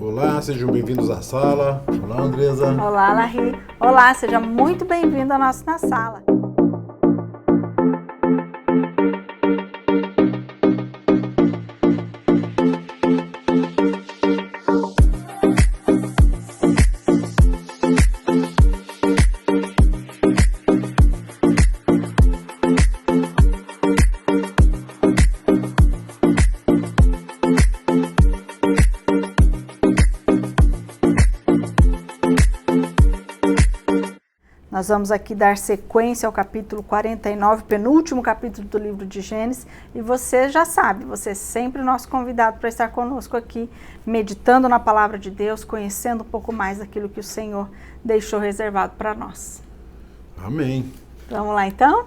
Olá, sejam bem-vindos à sala. Olá, Andresa. Olá, Larry. Olá, seja muito bem-vindo ao nosso Na Sala. Nós vamos aqui dar sequência ao capítulo 49, penúltimo capítulo do livro de Gênesis, e você já sabe, você é sempre o nosso convidado para estar conosco aqui, meditando na palavra de Deus, conhecendo um pouco mais daquilo que o Senhor deixou reservado para nós. Amém. Vamos lá então?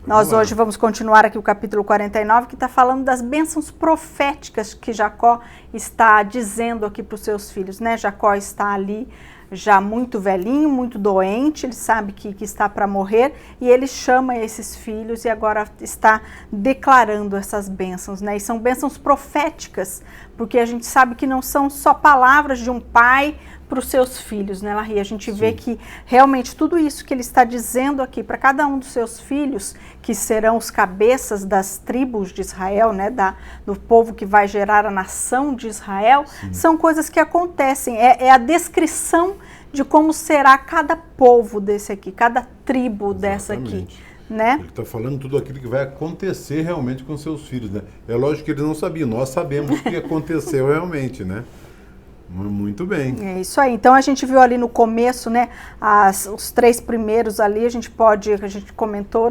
Nós hoje vamos continuar aqui o capítulo 49, que está falando das bênçãos proféticas que Jacó está dizendo aqui para os seus filhos, né? Jacó está ali já muito velhinho, muito doente, ele sabe que está para morrer, e ele chama esses filhos e agora está declarando essas bênçãos, né? E são bênçãos proféticas, porque a gente sabe que não são só palavras de um pai para os seus filhos, né, Larry? A gente vê que realmente tudo isso que ele está dizendo aqui para cada um dos seus filhos, que serão os cabeças das tribos de Israel, né, do povo que vai gerar a nação de Israel, são coisas que acontecem, é a descrição de como será cada povo desse aqui, cada tribo dessa aqui. Né? Ele está falando tudo aquilo que vai acontecer realmente com seus filhos, né? É lógico que eles não sabiam, nós sabemos o que aconteceu realmente, né? Muito bem. É isso aí. Então a gente viu ali no começo, né, os três primeiros ali, a gente comentou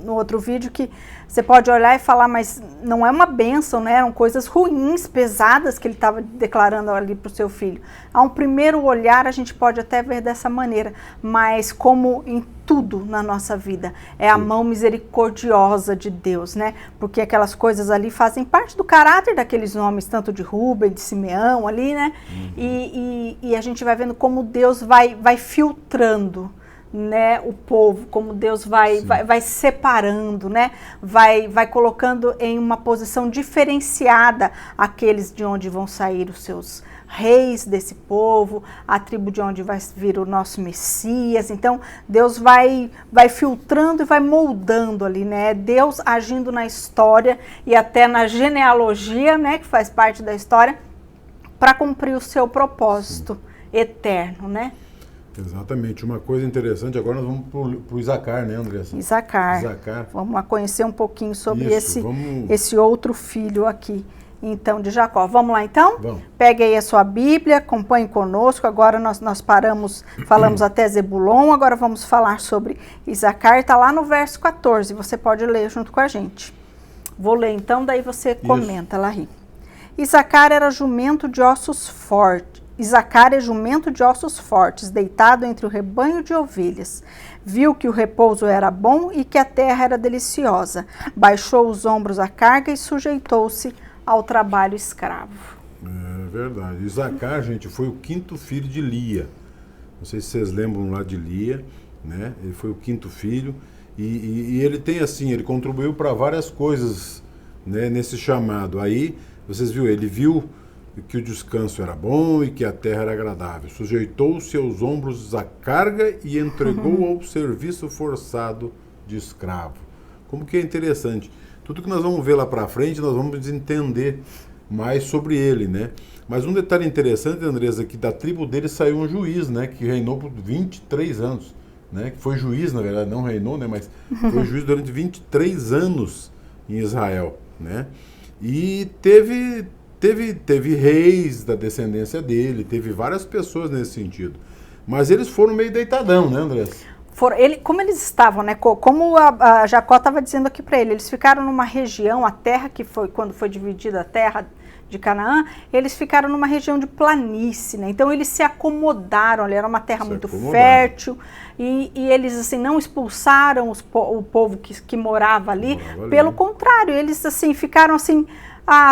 no outro vídeo que você pode olhar e falar, mas não é uma bênção, né? Eram coisas ruins, pesadas que ele estava declarando ali para o seu filho. A um primeiro olhar a gente pode até ver dessa maneira, mas como em tudo na nossa vida, é a mão misericordiosa de Deus, né? Porque aquelas coisas ali fazem parte do caráter daqueles homens, tanto de Rúben, de Simeão ali, né? E a gente vai vendo como Deus vai filtrando, né, o povo, como Deus vai separando, né? Vai colocando em uma posição diferenciada aqueles de onde vão sair os seus reis desse povo, a tribo de onde vai vir o nosso Messias. Então Deus vai filtrando e vai moldando ali, né? Deus agindo na história e até na genealogia, né, que faz parte da história, para cumprir o seu propósito eterno, né? Exatamente. Uma coisa interessante, agora nós vamos para o Isacar, né, André? Isacar. Vamos lá conhecer um pouquinho sobre esse outro filho aqui, então, de Jacó. Vamos lá, então? Vamos. Pegue aí a sua Bíblia, acompanhe conosco. Agora nós falamos até Zebulon, agora vamos falar sobre Isacar. Está lá no verso 14, você pode ler junto com a gente. Vou ler, então, daí você comenta, Larry. Isacar era jumento de ossos fortes. Isacar é jumento de ossos fortes, deitado entre o rebanho de ovelhas. Viu que o repouso era bom e que a terra era deliciosa. Baixou os ombros à carga e sujeitou-se ao trabalho escravo. É verdade. Isacar, gente, foi o quinto filho de Lia. Não sei se vocês lembram lá de Lia, né? Ele foi o quinto filho e ele tem assim, ele contribuiu para várias coisas, né, nesse chamado. Aí, vocês viram, ele viu que o descanso era bom e que a terra era agradável. Sujeitou-se aos ombros à carga e entregou ao serviço forçado de escravo. Como que é interessante. Tudo que nós vamos ver lá para frente, nós vamos entender mais sobre ele, né? Mas um detalhe interessante, Andresa, que da tribo dele saiu um juiz, né? Que reinou por 23 anos, né? Que foi juiz, na verdade, não reinou, né? Mas foi juiz durante 23 anos em Israel, né? E teve reis da descendência dele, teve várias pessoas nesse sentido. Mas eles foram meio deitadão, né, André? Como eles estavam, né? Como a Jacó estava dizendo aqui para ele, eles ficaram numa região, a terra que foi, quando foi dividida a terra de Canaã, eles ficaram numa região de planície, né? Então eles se acomodaram, era uma terra muito fértil, e eles assim não expulsaram o povo que morava ali, pelo contrário, eles assim ficaram assim,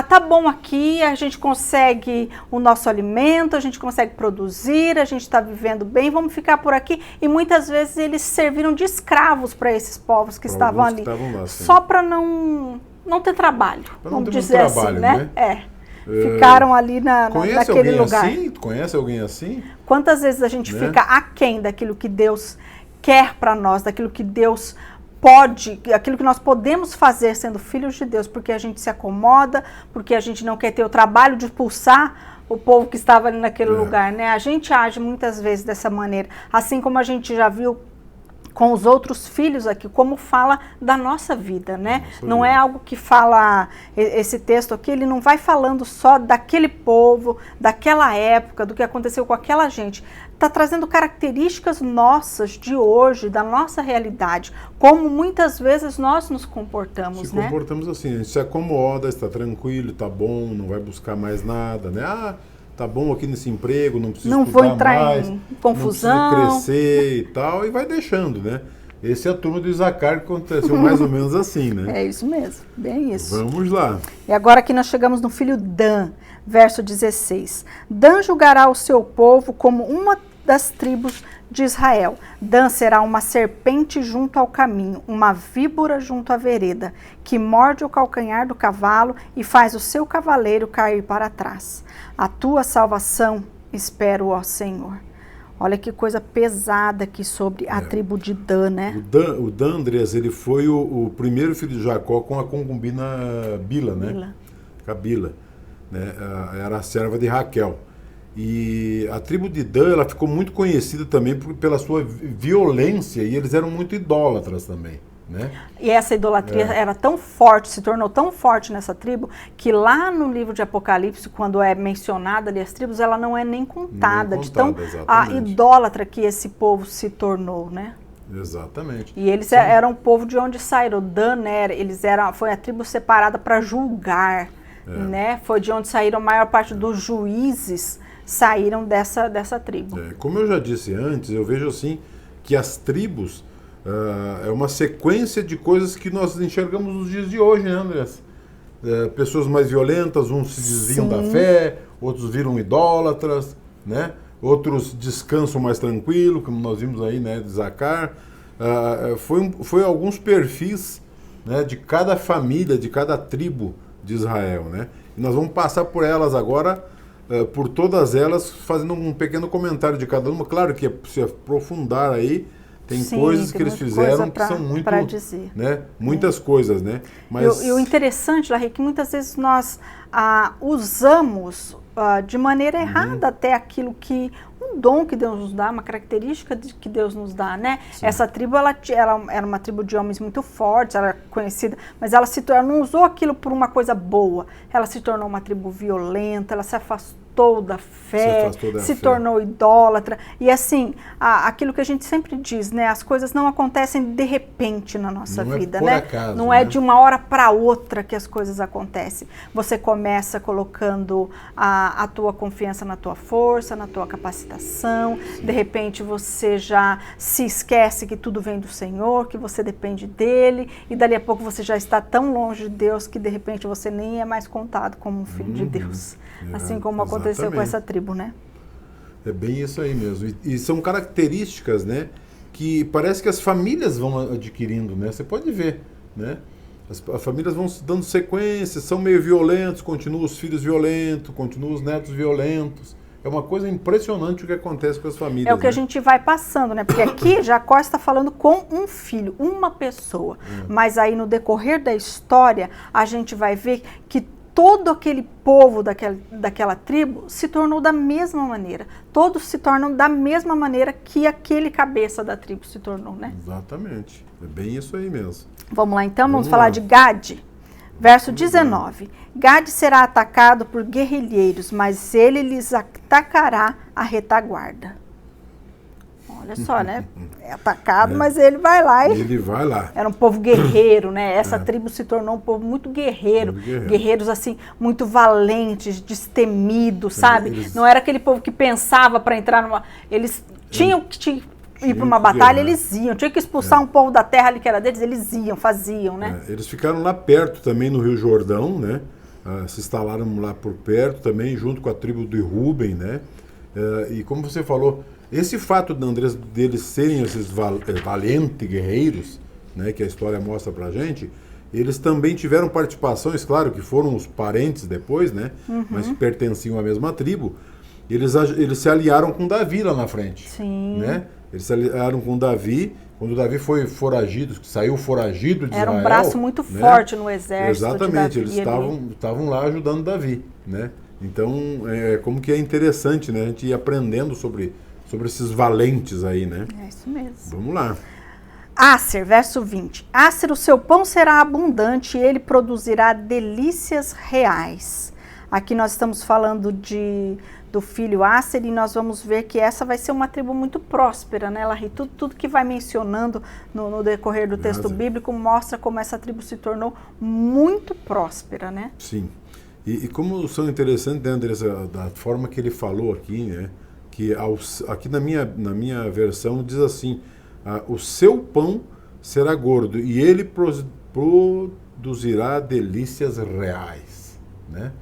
tá bom aqui, a gente consegue o nosso alimento, a gente consegue produzir, a gente está vivendo bem, vamos ficar por aqui. E muitas vezes eles serviram de escravos para esses povos que estavam ali, só para não ter trabalho, vamos dizer assim, né? Ficaram ali naquele lugar. Assim? Conhece alguém assim? Quantas vezes a gente fica aquém daquilo que Deus quer para nós, daquilo que Deus pode, aquilo que nós podemos fazer sendo filhos de Deus, porque a gente se acomoda, porque a gente não quer ter o trabalho de expulsar o povo que estava ali naquele lugar, né? A gente age muitas vezes dessa maneira, assim como a gente já viu com os outros filhos aqui, como fala da nossa vida, né? Não é algo que fala, esse texto aqui, ele não vai falando só daquele povo, daquela época, do que aconteceu com aquela gente. Está trazendo características nossas de hoje, da nossa realidade, como muitas vezes nós nos comportamos, né? Se comportamos assim, a gente se acomoda, está tranquilo, está bom, não vai buscar mais nada, né? Ah, tá bom aqui nesse emprego, não preciso não vou entrar mais, em confusão, não preciso crescer e tal, e vai deixando, né? Esse é a turma do Isacar, que aconteceu mais ou menos assim, né? É isso mesmo, bem isso. Vamos lá. E agora que nós chegamos no filho Dan, verso 16. Dan julgará o seu povo como uma das tribos de Israel. Dan será uma serpente junto ao caminho, uma víbora junto à vereda, que morde o calcanhar do cavalo e faz o seu cavaleiro cair para trás. A tua salvação espero, ó Senhor. Olha que coisa pesada aqui sobre a tribo de Dan, né? O Dan, Andrés, ele foi o primeiro filho de Jacó com a concubina Bila, né? Com a Bila, né? Era a serva de Raquel. E a tribo de Dan, ela ficou muito conhecida também pela sua violência, e eles eram muito idólatras também, né? E essa idolatria era tão forte, se tornou tão forte nessa tribo, que lá no livro de Apocalipse, quando é mencionada ali as tribos, ela não é nem contada, de tão idólatra que esse povo se tornou, né? Exatamente. E eles eram o povo de onde saíram. Dan foi a tribo separada para julgar, né? Foi de onde saíram a maior parte dos juízes, saíram dessa tribo. Como eu já disse antes, eu vejo assim que as tribos é uma sequência de coisas que nós enxergamos nos dias de hoje, né, Andrés? Pessoas mais violentas, uns se desviam da fé, outros viram idólatras, né? Outros descansam mais tranquilo, como nós vimos aí, né, de Zacar. Foi alguns perfis, né, de cada família, de cada tribo de Israel, né? E nós vamos passar por elas agora, por todas elas, fazendo um pequeno comentário de cada uma. Claro que se aprofundar aí, tem coisas que eles fizeram que são muito, né, muitas coisas, né? Mas e o interessante, Larry, é que muitas vezes nós usamos de maneira errada até aquilo que um dom que Deus nos dá, uma característica que Deus nos dá, né? Sim. Essa tribo, ela era uma tribo de homens muito fortes, ela era conhecida, mas ela não usou aquilo por uma coisa boa. Ela se tornou uma tribo violenta, ela se afastou da fé, se tornou idólatra. E assim, aquilo que a gente sempre diz, né? As coisas não acontecem de repente na nossa vida, né? Acaso, não é de uma hora para outra que as coisas acontecem. Você começa colocando a tua confiança na tua força, na tua capacitação. De repente você já se esquece que tudo vem do Senhor, que você depende dele, e dali a pouco você já está tão longe de Deus que de repente você nem é mais contado como um filho de Deus. Assim como aconteceu com essa tribo, né? É bem isso aí mesmo. E são características, né, que parece que as famílias vão adquirindo, né? Você pode ver, né? As famílias vão dando sequência, são meio violentos, continuam os filhos violentos, continuam os netos violentos. É uma coisa impressionante o que acontece com as famílias. É o que a gente vai passando, né? Porque aqui Jacó está falando com um filho, uma pessoa. Mas aí no decorrer da história, a gente vai ver que todo aquele povo daquela tribo se tornou da mesma maneira. Todos se tornam da mesma maneira que aquele cabeça da tribo se tornou, né? Exatamente. É bem isso aí mesmo. Vamos lá então, vamos falar de Gade. Verso 19. Gade será atacado por guerrilheiros, mas ele lhes atacará a retaguarda. Olha só, né? É atacado, mas ele vai lá. Ele vai lá. Era um povo guerreiro, né? Essa tribo se tornou um povo muito guerreiro. Guerreiros, assim, muito valentes, destemidos, sabe? Não era aquele povo que pensava para entrar numa... Eles tinham que ir para uma batalha, eles iam. Tinha que expulsar um povo da terra ali que era deles, eles iam, faziam, né? Eles ficaram lá perto também, no Rio Jordão, né? Se instalaram lá por perto também, junto com a tribo de Ruben, né? E como você falou, esse fato, Andrés, deles serem esses valentes guerreiros, né, que a história mostra pra gente, eles também tiveram participações, claro que foram os parentes depois, né? Mas pertenciam à mesma tribo. eles se aliaram com Davi lá na frente. Sim. Né? Eles se aliaram com Davi, quando Davi foi foragido, saiu foragido de Era Israel. um braço muito né? forte no exército. Exatamente, de Davi, eles estavam lá ajudando Davi. Né? Então, como que é interessante, né? A gente ir aprendendo sobre esses valentes aí, né? É isso mesmo. Vamos lá. Aser, verso 20. Aser, o seu pão será abundante e ele produzirá delícias reais. Aqui nós estamos falando do filho Aser e nós vamos ver que essa vai ser uma tribo muito próspera, né, Larry? Tudo que vai mencionando no decorrer do texto bíblico mostra como essa tribo se tornou muito próspera, né? Sim. E como são interessantes, né, Andressa, da forma que ele falou aqui, né? Que aqui na minha versão diz assim, o seu pão será gordo e ele produzirá delícias reais, né?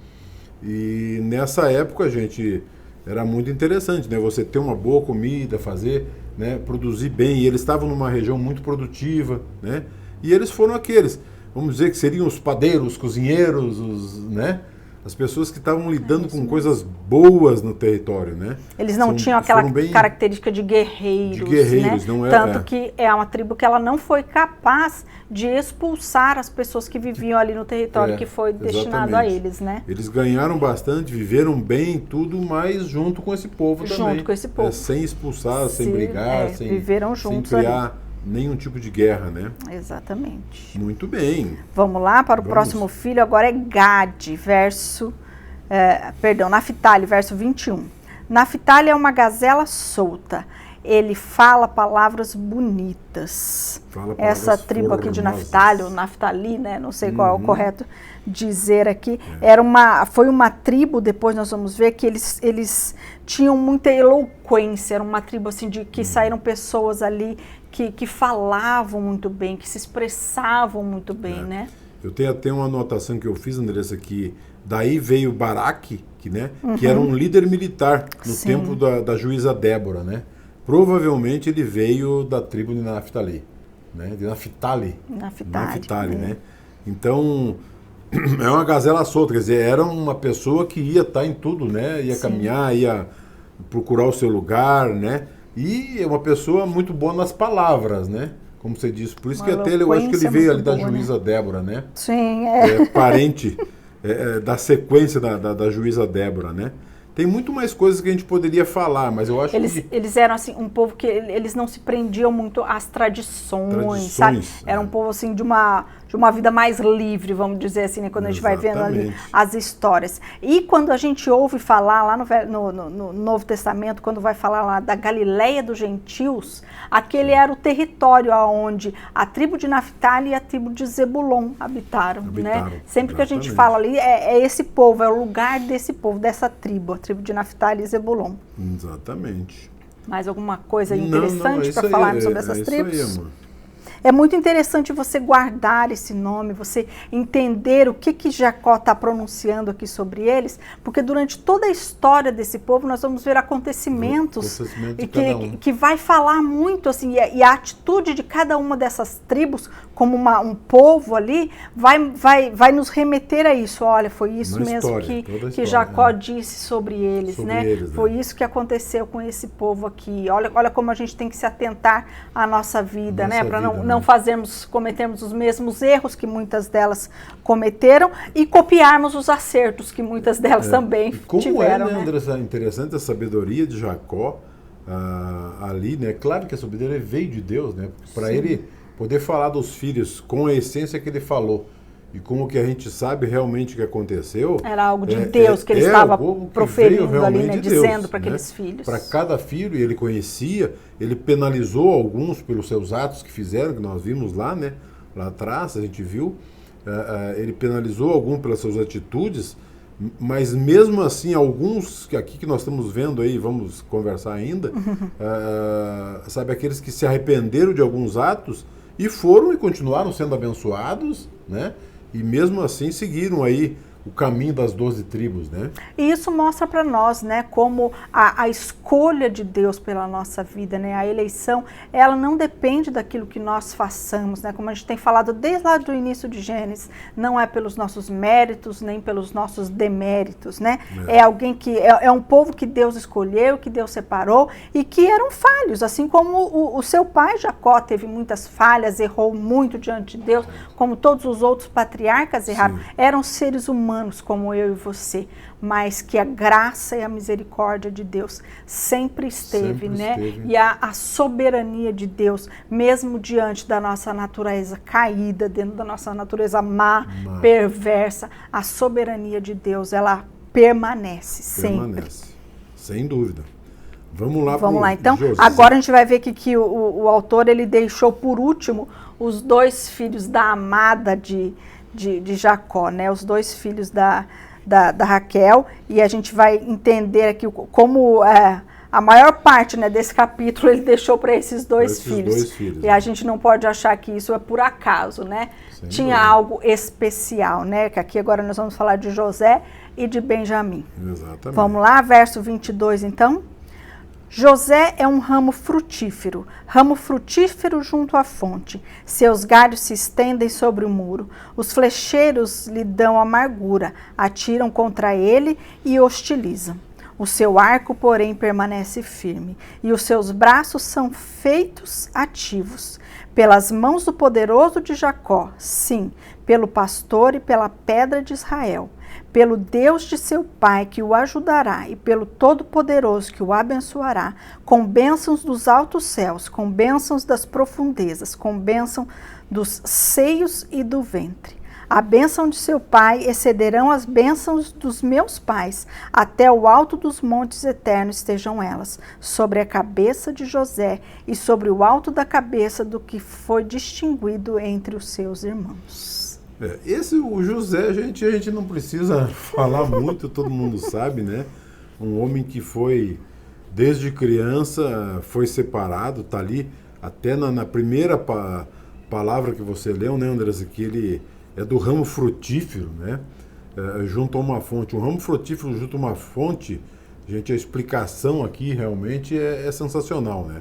E nessa época, gente, era muito interessante, né? Você ter uma boa comida, fazer, né? Produzir bem. E eles estavam numa região muito produtiva, né? E eles foram aqueles, vamos dizer que seriam os padeiros, os cozinheiros, né? As pessoas que estavam lidando com coisas boas no território, né? Eles não tinham aquela característica de guerreiros, né? Não é, Tanto que é uma tribo que ela não foi capaz de expulsar as pessoas que viviam ali no território que foi destinado a eles, né? Eles ganharam bastante, viveram bem, tudo, mas junto com esse povo também. Junto com esse povo. Sem expulsar, sem brigar, viveram juntos sem criar ali. Nenhum tipo de guerra, né? Exatamente. Muito bem. Vamos lá para o próximo filho, agora é Gade, Naftali, verso 21. Naftali é uma gazela solta. Ele fala palavras bonitas. Essa tribo aqui de Naftali, ou Naftali, né? Não sei qual é o correto dizer aqui. Foi uma tribo, depois nós vamos ver, que eles tinham muita eloquência. Era uma tribo assim de que saíram pessoas ali que falavam muito bem, que se expressavam muito bem, né? Eu tenho até uma anotação que eu fiz, Andressa, que daí veio Baraque, que era um líder militar no tempo da juíza Débora, né? Provavelmente ele veio da tribo de Naftali, né? De Naftali, né? Então, é uma gazela solta, quer dizer, era uma pessoa que ia estar em tudo, né? Ia caminhar, ia procurar o seu lugar, né? E é uma pessoa muito boa nas palavras, né? Como você disse. Por isso que até eu acho que ele veio ali da juíza Débora, né? Sim, parente da sequência da juíza Débora, né? Tem muito mais coisas que a gente poderia falar, mas eu acho que... Eles eram, assim, um povo que eles não se prendiam muito às tradições, sabe? Era um povo, assim, de uma vida mais livre, vamos dizer assim, né? Quando a gente vai vendo ali as histórias. E quando a gente ouve falar lá no Novo Testamento, quando vai falar lá da Galileia dos gentios, aquele era o território onde a tribo de Naftali e a tribo de Zebulon habitaram, né? Sempre que a gente fala ali, é esse povo, é o lugar desse povo, dessa tribo, a tribo de Naftali e Zebulon. Exatamente. Mais alguma coisa interessante para falarmos sobre essas tribos? Isso aí, amor. É muito interessante você guardar esse nome, você entender o que Jacó está pronunciando aqui sobre eles, porque durante toda a história desse povo nós vamos ver acontecimentos que vai falar muito assim, e a atitude de cada uma dessas tribos como um povo ali vai nos remeter a isso. Olha, foi isso mesmo que Jacó disse sobre eles, né? Foi isso que aconteceu com esse povo aqui. Olha como a gente tem que se atentar à nossa vida, né? Para não cometermos os mesmos erros que muitas delas cometeram e copiarmos os acertos que muitas delas também tiveram. Como André, interessante a sabedoria de Jacó ali, né? Claro que a sabedoria veio de Deus, né? Para ele poder falar dos filhos com a essência que ele falou e com o que a gente sabe realmente que aconteceu. Era algo de Deus que ele estava proferindo ali, né? Dizendo para aqueles filhos. Para cada filho, ele conhecia, ele penalizou alguns pelos seus atos que fizeram, que nós vimos lá, né? Lá atrás, a gente viu. Ele penalizou alguns pelas suas atitudes, mas mesmo assim, alguns aqui que nós estamos vendo aí, vamos conversar ainda, sabe, aqueles que se arrependeram de alguns atos e foram e continuaram sendo abençoados, né? E mesmo assim seguiram aí o caminho das 12 tribos, né? E isso mostra para nós, né, como a escolha de Deus pela nossa vida, né, a eleição, ela não depende daquilo que nós façamos, né, como a gente tem falado desde lá do início de Gênesis, não é pelos nossos méritos, nem pelos nossos deméritos, né, é alguém que, é um povo que Deus escolheu, que Deus separou e que eram falhos, assim como o seu pai Jacó teve muitas falhas, errou muito diante de Deus, como todos os outros patriarcas erraram, eram seres humanos, como eu e você, mas que a graça e a misericórdia de Deus sempre esteve, né? E a soberania de Deus, mesmo diante da nossa natureza caída, dentro da nossa natureza má, perversa, a soberania de Deus, ela permanece sempre. Sem dúvida. Vamos lá. Vamos lá, então, José. Agora a gente vai ver que o autor, ele deixou por último os 2 filhos da amada de Jacó, né? Os 2 filhos da Raquel, e a gente vai entender aqui como a maior parte, né, desse capítulo ele deixou para esses dois filhos. E a gente não pode achar que isso é por acaso, né? Tinha algo especial, né? Que aqui agora nós vamos falar de José e de Benjamim. Exatamente. Vamos lá, verso 22 então. José é um ramo frutífero junto à fonte. Seus galhos se estendem sobre o muro. Os flecheiros lhe dão amargura, atiram contra ele e hostilizam. O seu arco, porém, permanece firme, e os seus braços são feitos ativos. Pelas mãos do poderoso de Jacó, sim, pelo pastor e pela pedra de Israel. Pelo Deus de seu pai que o ajudará e pelo Todo-Poderoso que o abençoará, com bênçãos dos altos céus, com bênçãos das profundezas, com bênção dos seios e do ventre. A bênção de seu pai excederão as bênçãos dos meus pais, até o alto dos montes eternos estejam elas, sobre a cabeça de José e sobre o alto da cabeça do que foi distinguido entre os seus irmãos. O José, a gente não precisa falar muito, todo mundo sabe, né? Um homem que foi, desde criança, foi separado, tá ali, até na primeira palavra que você leu, né, Andrés, que ele é do ramo frutífero, né? Junto a uma fonte. Um ramo frutífero junto a uma fonte, gente, a explicação aqui realmente é sensacional, né?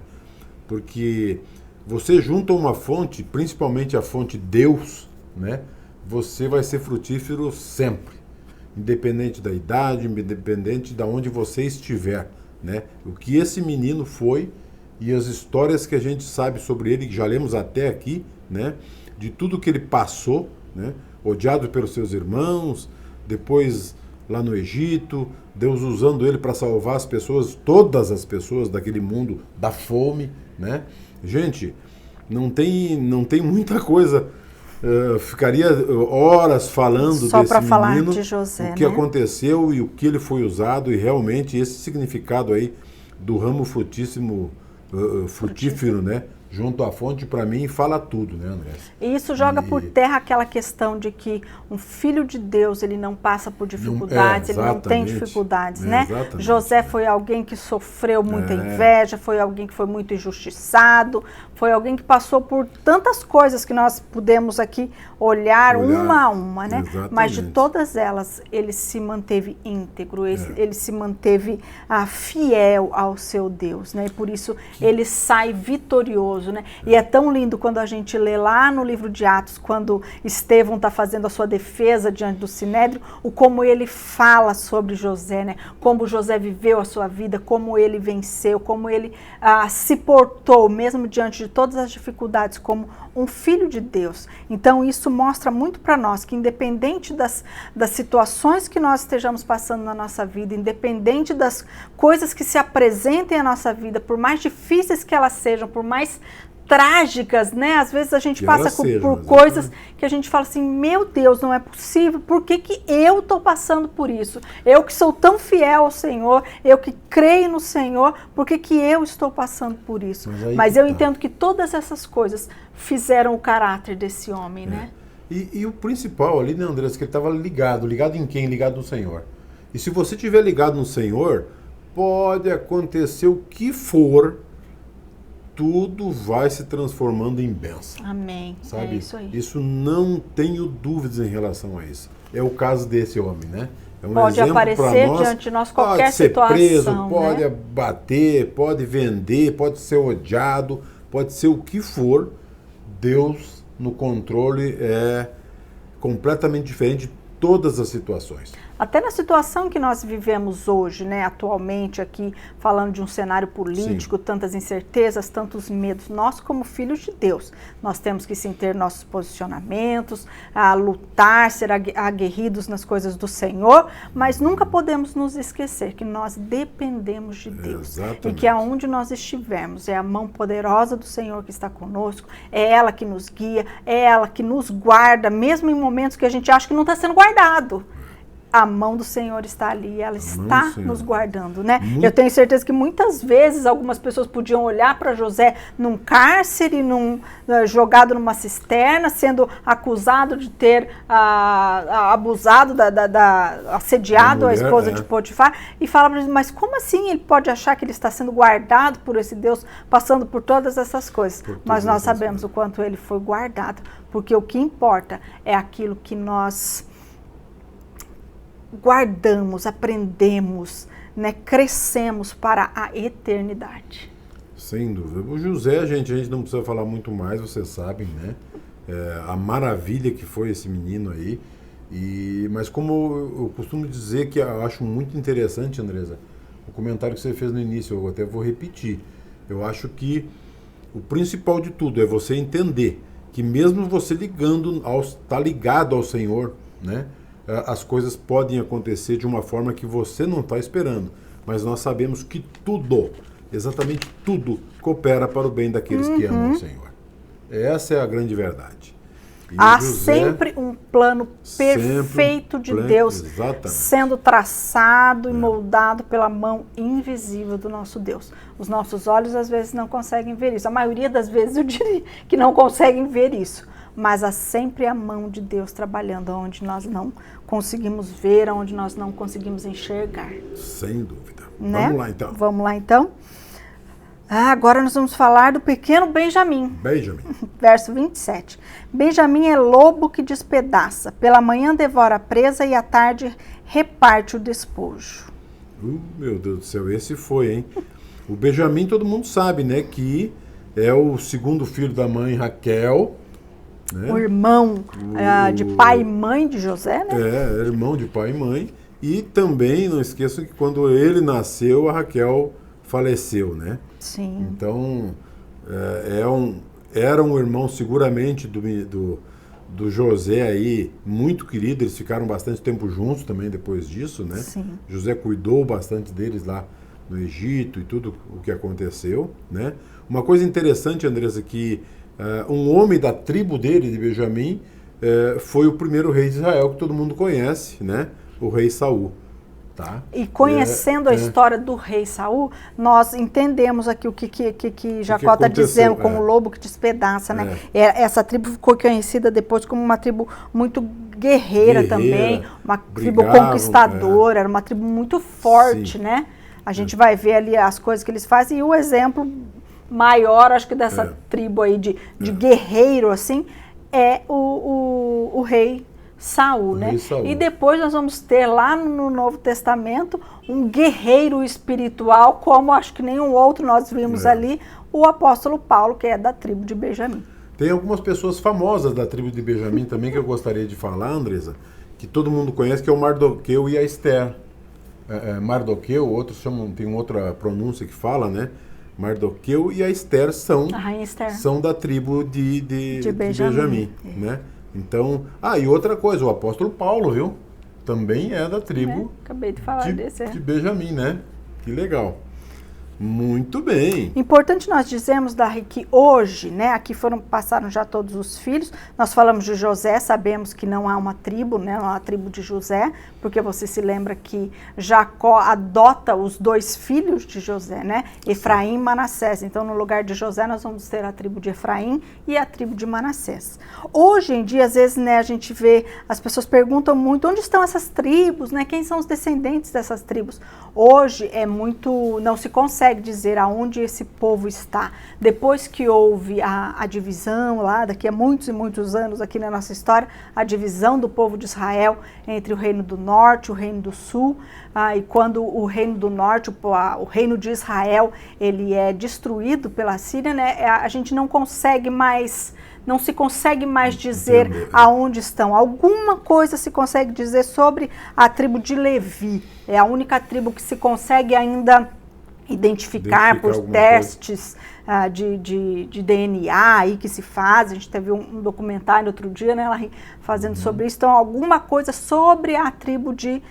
Porque você junta uma fonte, principalmente a fonte Deus, né? Você vai ser frutífero sempre, independente da idade, independente de onde você estiver, né? O que esse menino foi e as histórias que a gente sabe sobre ele, que já lemos até aqui, né? De tudo que ele passou, né? Odiado pelos seus irmãos, depois lá no Egito, Deus usando ele para salvar as pessoas, todas as pessoas daquele mundo da fome, né? Gente, não tem muita coisa. Ficaria horas falando só desse menino, de José, o que aconteceu e o que ele foi usado, e realmente esse significado aí do ramo frutífero, né? Junto à fonte, para mim, fala tudo, né, André? E isso joga por terra aquela questão de que um filho de Deus, ele não passa por dificuldades, ele não tem dificuldades, né? José foi alguém que sofreu muita inveja, foi alguém que foi muito injustiçado, foi alguém que passou por tantas coisas que nós pudemos aqui olhar uma a uma, né? Exatamente. Mas de todas elas, ele se manteve íntegro, ele se manteve fiel ao seu Deus, né? E por isso ele sai vitorioso. Né? E é tão lindo quando a gente lê lá no livro de Atos, quando Estevão está fazendo a sua defesa diante do Sinédrio, o como ele fala sobre José, né? Como José viveu a sua vida, como ele venceu, como ele se portou, mesmo diante de todas as dificuldades, como um filho de Deus. Então isso mostra muito para nós que independente das situações que nós estejamos passando na nossa vida, independente das coisas que se apresentem à nossa vida, por mais difíceis que elas sejam, por mais trágicas, né? Às vezes a gente passa por coisas que a gente fala assim, meu Deus, não é possível, por que eu estou passando por isso? Eu que sou tão fiel ao Senhor, eu que creio no Senhor, por que eu estou passando por isso? Mas eu entendo que todas essas coisas fizeram o caráter desse homem, né? E o principal ali, né, Andrés, que ele estava ligado em quem? Ligado no Senhor. E se você estiver ligado no Senhor, pode acontecer o que for, tudo vai se transformando em bênção. Amém. Sabe? É isso aí. Isso não tenho dúvidas em relação a isso. É o caso desse homem, né? É um Pode exemplo pra aparecer nós. diante de nós qualquer Pode ser situação, preso, pode né? bater, pode vender, pode ser odiado, pode ser o que for. Deus no controle é completamente diferente de todas as situações. Até na situação que nós vivemos hoje, né, atualmente aqui, falando de um cenário político, tantas incertezas, tantos medos, nós como filhos de Deus, nós temos que sim ter nossos posicionamentos, a lutar, ser aguerridos nas coisas do Senhor, mas nunca podemos nos esquecer que nós dependemos de Deus. Exatamente. E que aonde nós estivermos, é a mão poderosa do Senhor que está conosco, é ela que nos guia, é ela que nos guarda, mesmo em momentos que a gente acha que não está sendo guardado. A mão do Senhor está ali, ela está nos guardando, né? Eu tenho certeza que muitas vezes algumas pessoas podiam olhar para José num cárcere, jogado numa cisterna, sendo acusado de ter abusado, assediado a esposa de Potifar, e falavam, mas como assim ele pode achar que ele está sendo guardado por esse Deus, passando por todas essas coisas? Mas nós sabemos o quanto ele foi guardado, porque o que importa é aquilo que nós guardamos, aprendemos, né, crescemos para a eternidade. Sem dúvida. O José, a gente não precisa falar muito mais, vocês sabem, né? A maravilha que foi esse menino aí. Mas como eu costumo dizer que eu acho muito interessante, Andresa, o comentário que você fez no início, eu até vou repetir. Eu acho que o principal de tudo é você entender que mesmo você tá ligado ao Senhor, né? As coisas podem acontecer de uma forma que você não está esperando. Mas nós sabemos que tudo, exatamente tudo, coopera para o bem daqueles que amam o Senhor. Essa é a grande verdade. E há José, sempre um plano perfeito de Deus sendo traçado e moldado pela mão invisível do nosso Deus. Os nossos olhos às vezes não conseguem ver isso. A maioria das vezes eu diria que não conseguem ver isso. Mas há sempre a mão de Deus trabalhando onde nós não conseguimos ver, onde nós não conseguimos enxergar. Sem dúvida. Né? Vamos lá então. Vamos lá então. Agora nós vamos falar do pequeno Benjamim. Benjamim. Verso 27. Benjamim é lobo que despedaça. Pela manhã devora a presa e à tarde reparte o despojo. Meu Deus do céu, esse foi, hein? O Benjamim todo mundo sabe, né? Que é o segundo filho da mãe Raquel. Né? O irmão de pai e mãe de José, né? Irmão de pai e mãe. E também, não esqueçam que quando ele nasceu, a Raquel faleceu, né? Sim. Então, era um irmão seguramente do José aí, muito querido. Eles ficaram bastante tempo juntos também depois disso, né? Sim. José cuidou bastante deles lá no Egito e tudo o que aconteceu, né? Uma coisa interessante, Andressa, que um homem da tribo dele, de Benjamim, foi o primeiro rei de Israel que todo mundo conhece, né? O rei Saul. Tá? E conhecendo a história do rei Saul, nós entendemos aqui o que Jacó está dizendo com o lobo que despedaça, né? Essa tribo ficou conhecida depois como uma tribo muito guerreira também, uma tribo conquistadora, era uma tribo muito forte, né? A gente vai ver ali as coisas que eles fazem e o exemplo maior, acho que dessa tribo aí de guerreiro, assim, é o rei Saul, né? Saul. E depois nós vamos ter lá no Novo Testamento um guerreiro espiritual, como acho que nenhum outro nós vimos ali, o apóstolo Paulo, que é da tribo de Benjamim. Tem algumas pessoas famosas da tribo de Benjamim também que eu gostaria de falar, Andresa, que todo mundo conhece, que é o Mardoqueu e a Esther. Mardoqueu, outros chamam, tem outra pronúncia que fala, né? Mardoqueu e a Esther são da tribo de Benjamim, né? Então, e outra coisa, o apóstolo Paulo, viu? Também é da tribo acabei de falar de Benjamim, né? Que legal. Muito bem. Importante nós dizermos, Darry, que hoje, né, aqui passaram já todos os filhos, nós falamos de José, sabemos que não há uma tribo, né, não há a tribo de José, porque você se lembra que Jacó adota os dois filhos de José, né, Efraim e Manassés. Então, no lugar de José, nós vamos ter a tribo de Efraim e a tribo de Manassés. Hoje em dia, às vezes, né, a gente vê, as pessoas perguntam muito, onde estão essas tribos, né, quem são os descendentes dessas tribos? Hoje não se consegue consegue dizer aonde esse povo está. Depois que houve a divisão lá, daqui a muitos e muitos anos aqui na nossa história, a divisão do povo de Israel entre o reino do norte e o reino do sul, e quando o reino do norte, o reino de Israel, ele é destruído pela Síria, né, a gente não se consegue mais dizer aonde estão. Alguma coisa se consegue dizer sobre a tribo de Levi. É a única tribo que se consegue ainda identificar por testes de DNA aí que se faz. A gente teve um documentário outro dia, né, ela fazendo sobre isso. Então, alguma coisa sobre a tribo de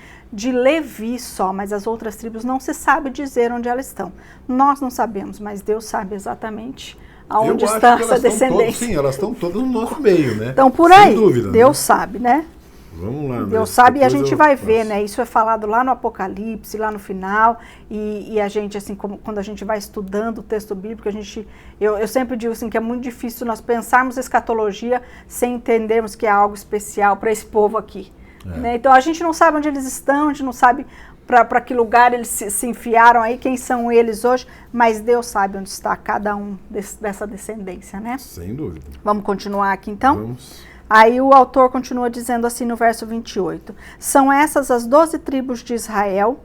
Levi só, mas as outras tribos não se sabe dizer onde elas estão. Nós não sabemos, mas Deus sabe exatamente aonde está essa descendência. Sim, elas estão todas no nosso meio, né? Então, por aí, dúvida, Deus sabe, né? Vamos lá. Deus sabe, e a gente vai ver, né? Isso é falado lá no Apocalipse, lá no final, e a gente, assim, quando a gente vai estudando o texto bíblico, eu sempre digo assim, que é muito difícil nós pensarmos escatologia sem entendermos que é algo especial para esse povo aqui. Né? Então, a gente não sabe onde eles estão, a gente não sabe para que lugar eles se enfiaram aí, quem são eles hoje, mas Deus sabe onde está cada um dessa descendência, né? Sem dúvida. Vamos continuar aqui, então? Vamos. Aí o autor continua dizendo assim no verso 28, são essas as 12 tribos de Israel,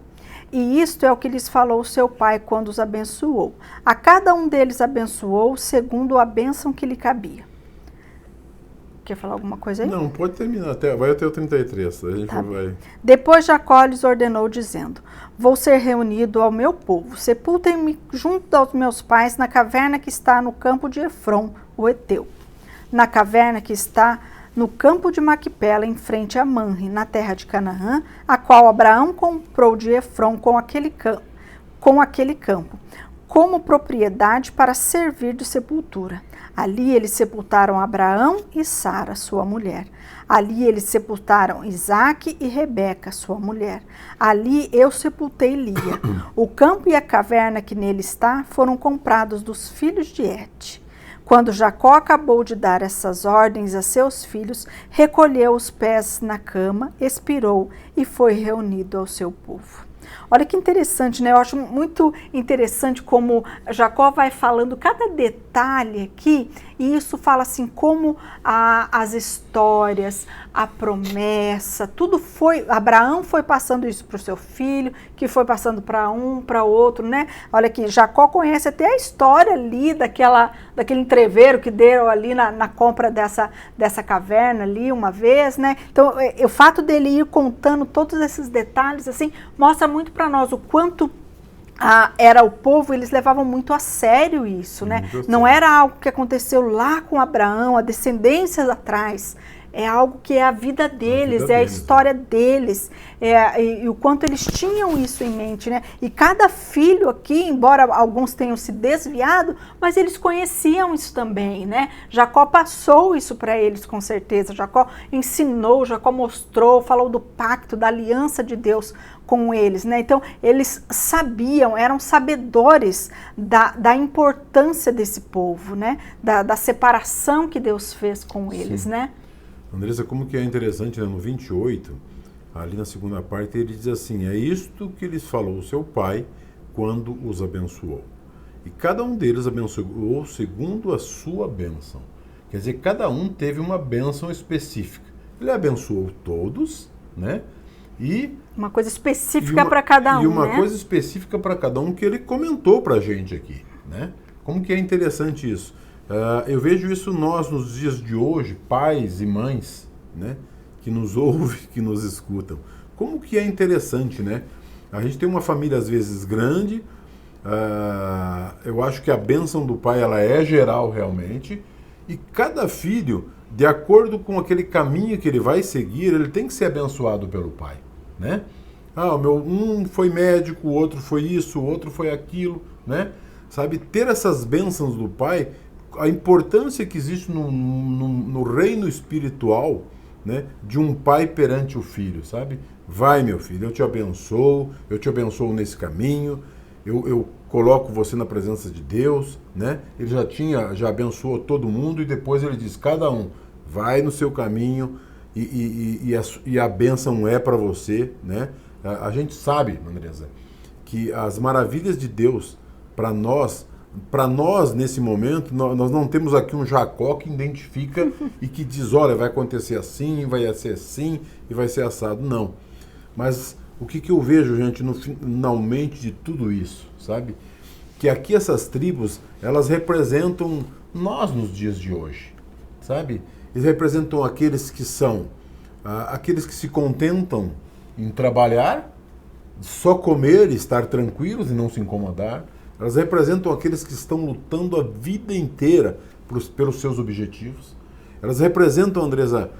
e isto é o que lhes falou o seu pai quando os abençoou. A cada um deles abençoou segundo a bênção que lhe cabia. Quer falar alguma coisa aí? Não, pode terminar, vai até o 33, a gente vai... Depois Jacó lhes ordenou dizendo, vou ser reunido ao meu povo, sepultem-me junto aos meus pais na caverna que está no campo de Efron, o Eteu, na caverna que está no campo de Maquipela, em frente a Manre, na terra de Canaã, a qual Abraão comprou de Efron com aquele campo, como propriedade para servir de sepultura. Ali eles sepultaram Abraão e Sara, sua mulher. Ali eles sepultaram Isaque e Rebeca, sua mulher. Ali eu sepultei Lia. O campo e a caverna que nele está foram comprados dos filhos de Et. Quando Jacó acabou de dar essas ordens a seus filhos, recolheu os pés na cama, expirou e foi reunido ao seu povo. Olha que interessante, né? Eu acho muito interessante como Jacó vai falando cada detalhe aqui, e isso fala assim, como as histórias, a promessa, tudo foi, Abraão foi passando isso para o seu filho, que foi passando para um, para outro, né? Olha aqui, Jacó conhece até a história ali daquele entreveiro que deu ali na compra dessa caverna ali uma vez, né? Então, o fato dele ir contando todos esses detalhes, assim, mostra muito para nós o quanto era o povo, eles levavam muito a sério isso, né? Não era algo que aconteceu lá com Abraão, a descendência atrás. É algo que é a vida deles, é a história deles, e o quanto eles tinham isso em mente, né? E cada filho aqui, embora alguns tenham se desviado, mas eles conheciam isso também, né? Jacó passou isso para eles, com certeza. Jacó ensinou, Jacó mostrou, falou do pacto, da aliança de Deus com eles, né? Então, eles sabiam, eram sabedores da importância desse povo, né? Da separação que Deus fez com eles, né? Andressa, como que é interessante, né? No 28, ali na segunda parte, ele diz assim, é isto que lhes falou o seu pai quando os abençoou. E cada um deles abençoou segundo a sua bênção. Quer dizer, cada um teve uma bênção específica. Ele abençoou todos, né? E uma coisa específica para cada um, e uma né? coisa específica para cada um que ele comentou para a gente aqui, né? Como que é interessante isso? Eu vejo isso nos dias de hoje, pais e mães, né, que nos ouvem, que nos escutam. Como que é interessante, né? A gente tem uma família às vezes grande, eu acho que a bênção do pai ela é geral realmente, e cada filho, de acordo com aquele caminho que ele vai seguir, ele tem que ser abençoado pelo pai, né? Um foi médico, o outro foi isso, o outro foi aquilo, né? Sabe, ter essas bênçãos do pai, a importância que existe no reino espiritual, né, de um pai perante o filho, sabe? Vai, meu filho, eu te abençoo nesse caminho, eu coloco você na presença de Deus, né? Ele já abençoou todo mundo e depois ele diz, cada um vai no seu caminho e a bênção é para você, né? A gente sabe, Andresa, que as maravilhas de Deus para nós, nesse momento, nós não temos aqui um Jacó que identifica e que diz, olha, vai acontecer assim, vai ser assim e vai ser assado. Não. Mas o que eu vejo, gente, no finalmente de tudo isso, sabe? Que aqui essas tribos, elas representam nós nos dias de hoje, sabe? Eles representam aqueles que são, aqueles que se contentam em trabalhar, só comer e estar tranquilos e não se incomodar. Elas representam aqueles que estão lutando a vida inteira pelos seus objetivos. Elas representam, Andresa,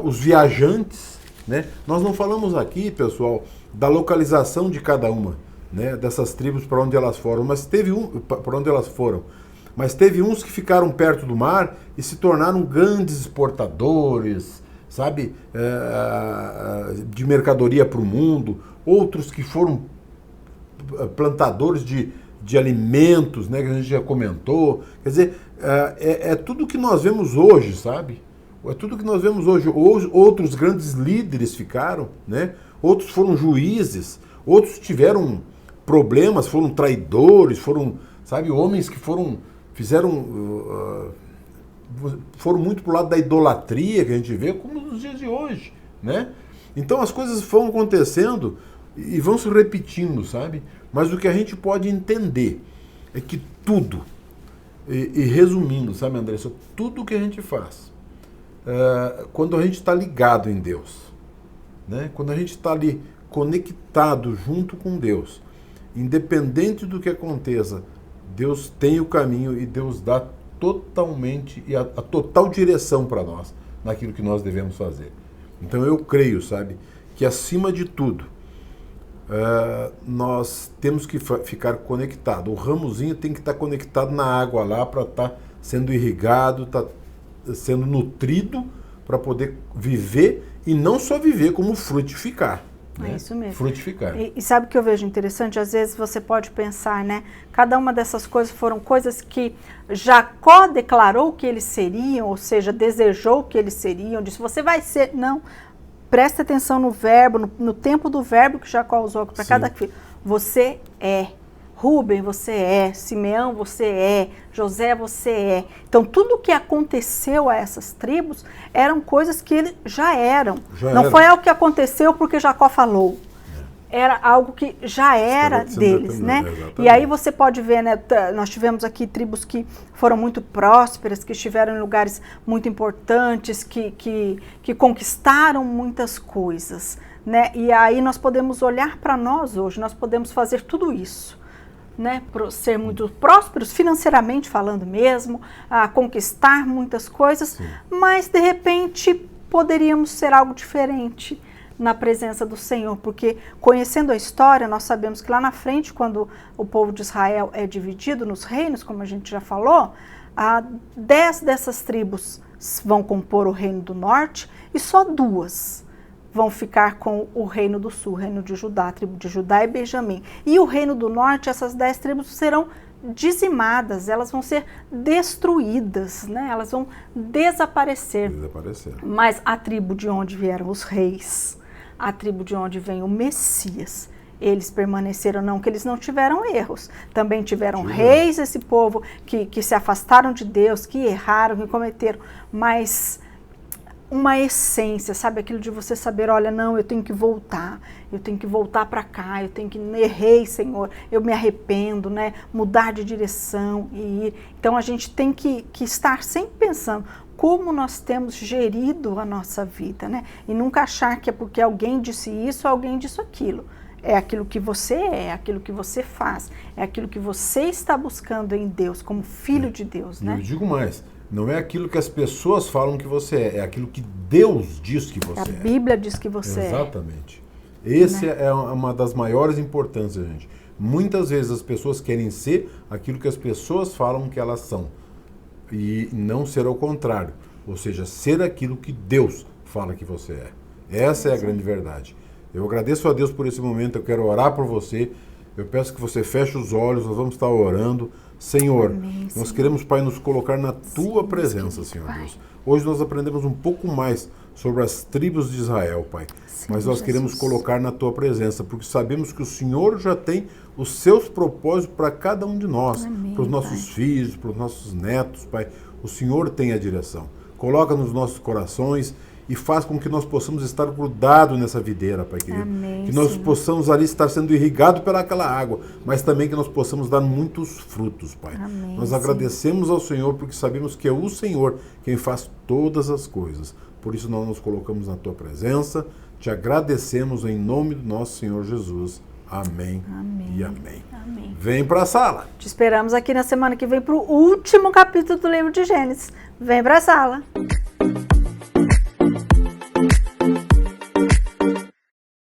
os viajantes, né? Nós não falamos aqui, pessoal, da localização de cada uma, né, dessas tribos para onde elas foram, mas teve uns que ficaram perto do mar e se tornaram grandes exportadores, sabe, de mercadoria para o mundo. Outros que foram plantadores de alimentos, né, que a gente já comentou. Quer dizer, é tudo que nós vemos hoje, sabe? É tudo que nós vemos hoje. Outros grandes líderes ficaram, né? Outros foram juízes, outros tiveram problemas, foram traidores, foram, sabe, homens que foram muito pro lado da idolatria que a gente vê, como nos dias de hoje, né? Então as coisas vão acontecendo e vão se repetindo, sabe? Mas o que a gente pode entender é que tudo, e resumindo, sabe, Andressa, tudo que a gente faz, quando a gente está ligado em Deus, né? Quando a gente está ali conectado junto com Deus, independente do que aconteça, Deus tem o caminho e Deus dá totalmente e a total direção para nós naquilo que nós devemos fazer. Então eu creio, sabe, que acima de tudo, nós temos que ficar conectado. O ramozinho tem que estar conectado na água lá para estar sendo irrigado, estar sendo nutrido para poder viver e não só viver, como frutificar. É isso mesmo. Frutificar. E sabe o que eu vejo interessante? Às vezes você pode pensar, né? Cada uma dessas coisas foram coisas que Jacó declarou que eles seriam, ou seja, desejou que eles seriam, disse, você vai ser. Não. Presta atenção no verbo, no tempo do verbo que Jacó usou para cada filho. Você é. Rúben, você é. Simeão, você é. José, você é. Então, tudo o que aconteceu a essas tribos eram coisas que eles já eram. Não foi algo que aconteceu porque Jacó falou. Era algo que já era deles, né? E aí você pode ver, né? Nós tivemos aqui tribos que foram muito prósperas, que estiveram em lugares muito importantes, que conquistaram muitas coisas, né? E aí nós podemos olhar para nós hoje, nós podemos fazer tudo isso, né, ser muito prósperos, financeiramente falando mesmo, a conquistar muitas coisas, sim, mas de repente poderíamos ser algo diferente na presença do Senhor, porque conhecendo a história, nós sabemos que lá na frente, quando o povo de Israel é dividido nos reinos, como a gente já falou, 10 dessas tribos vão compor o reino do norte e só 2 vão ficar com o reino do sul, o reino de Judá, a tribo de Judá e Benjamim. E o reino do norte, essas 10 tribos serão dizimadas, elas vão ser destruídas, né? Elas vão desaparecer. Mas a tribo de onde vieram os reis, a tribo de onde vem o Messias, eles permaneceram, não que eles não tiveram erros, também tiveram reis, esse povo que se afastaram de Deus, que erraram, que cometeram, mas uma essência, sabe, aquilo de você saber, olha, não, eu tenho que voltar para cá, errei, Senhor, eu me arrependo, né, mudar de direção e ir. Então a gente tem que estar sempre pensando como nós temos gerido a nossa vida, né, e nunca achar que é porque alguém disse isso, alguém disse aquilo. É aquilo que você é aquilo que você faz, é aquilo que você está buscando em Deus, como filho de Deus, né? Eu digo mais, não é aquilo que as pessoas falam que você é aquilo que Deus diz que você é. A Bíblia diz que você é. Exatamente. Esse, né, é uma das maiores importâncias, gente. Muitas vezes as pessoas querem ser aquilo que as pessoas falam que elas são. E não ser ao contrário. Ou seja, ser aquilo que Deus fala que você é. Essa é a grande verdade. Eu agradeço a Deus por esse momento, eu quero orar por você. eu peço que você feche os olhos, nós vamos estar orando. Senhor, Amém, nós Senhor. queremos, Pai, nos colocar na Tua presença, querido Senhor Pai. Deus. Hoje nós aprendemos um pouco mais sobre as tribos de Israel, Pai. Senhor Mas nós queremos Jesus. colocar na Tua presença, porque sabemos que o Senhor já tem os seus propósitos para cada um de nós, Amém, para os nossos Pai. filhos, para os nossos netos, Pai. O Senhor tem a direção. Coloca nos nossos corações e faz com que nós possamos estar grudados nessa videira, Pai querido. Amém, que nós Senhor. possamos ali estar sendo irrigados pelaquela água, mas também que nós possamos dar muitos frutos, Pai. Amém, Nós Senhor. agradecemos ao Senhor porque sabemos que é o Senhor quem faz todas as coisas. Por isso nós nos colocamos na Tua presença, te agradecemos em nome do nosso Senhor Jesus. Amém, Amém. e amém. Amém. Vem para a sala. Te esperamos aqui na semana que vem para o último capítulo do livro de Gênesis. Vem para a sala.